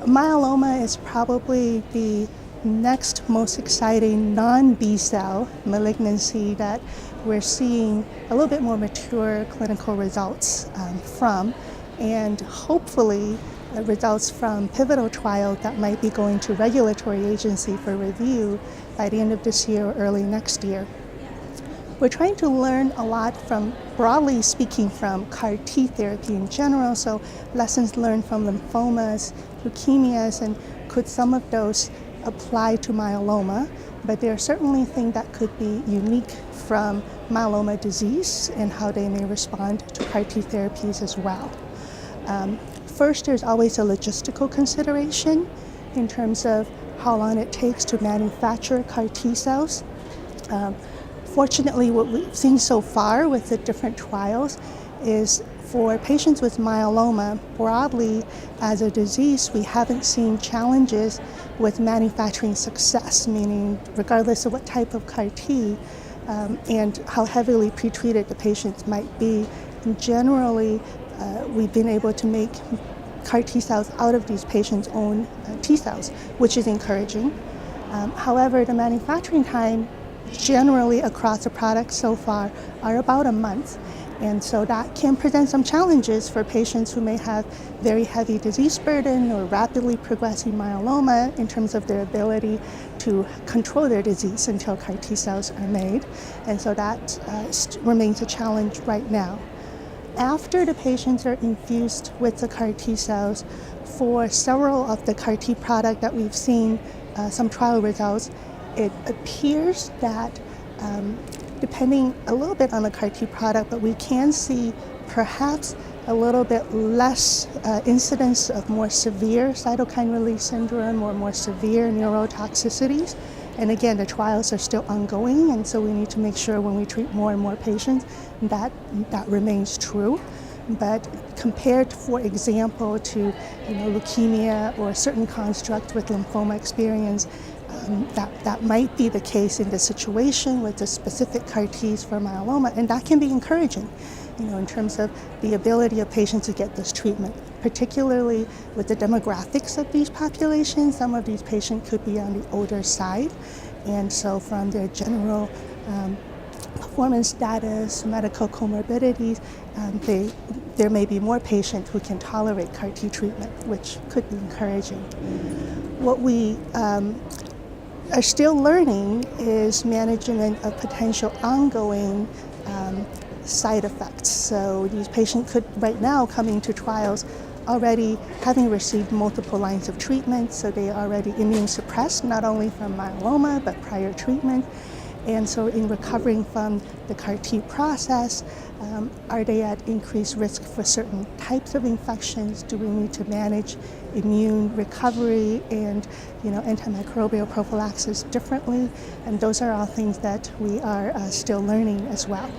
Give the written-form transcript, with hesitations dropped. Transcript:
Myeloma is probably the next most exciting non-B cell malignancy that we're seeing a little bit more mature clinical results from, and hopefully results from pivotal trials that might be going to regulatory agency for review by the end of this year or early next year. We're trying to learn a lot from, broadly speaking, from CAR T therapy in general, so lessons learned from lymphomas, leukemias, and could some of those apply to myeloma, but there are certainly things that could be unique from myeloma disease and how they may respond to CAR T therapies as well. First, there's always a logistical consideration in terms of how long it takes to manufacture CAR T cells. Fortunately, what we've seen so far with the different trials is for patients with myeloma, broadly as a disease, we haven't seen challenges with manufacturing success, meaning regardless of what type of CAR T and how heavily pretreated the patients might be, generally we've been able to make CAR T cells out of these patients' own T cells, which is encouraging. However, the manufacturing time generally across the product so far are about a month. And so that can present some challenges for patients who may have very heavy disease burden or rapidly progressing myeloma in terms of their ability to control their disease until CAR T cells are made. And so that remains a challenge right now. After the patients are infused with the CAR T cells, for several of the CAR T product that we've seen some trial results, it appears that depending a little bit on the CAR T product, but we can see perhaps a little bit less incidence of more severe cytokine release syndrome or more severe neurotoxicities. And again, the trials are still ongoing, and so we need to make sure when we treat more and more patients that remains true. But compared, for example, to leukemia or a certain construct with lymphoma experience, that might be the case in the situation with the specific CAR Ts for myeloma, and that can be encouraging, in terms of the ability of patients to get this treatment, particularly with the demographics of these populations. Some of these patients could be on the older side, and so from their general performance status, medical comorbidities, there may be more patients who can tolerate CAR T treatment, which could be encouraging. What we are still learning is management of potential ongoing side effects. So these patients could right now coming to trials already having received multiple lines of treatment, so they are already immune suppressed, not only from myeloma, but prior treatment. And so in recovering from the CAR T process, are they at increased risk for certain types of infections? Do we need to manage immune recovery and antimicrobial prophylaxis differently? And those are all things that we are still learning as well.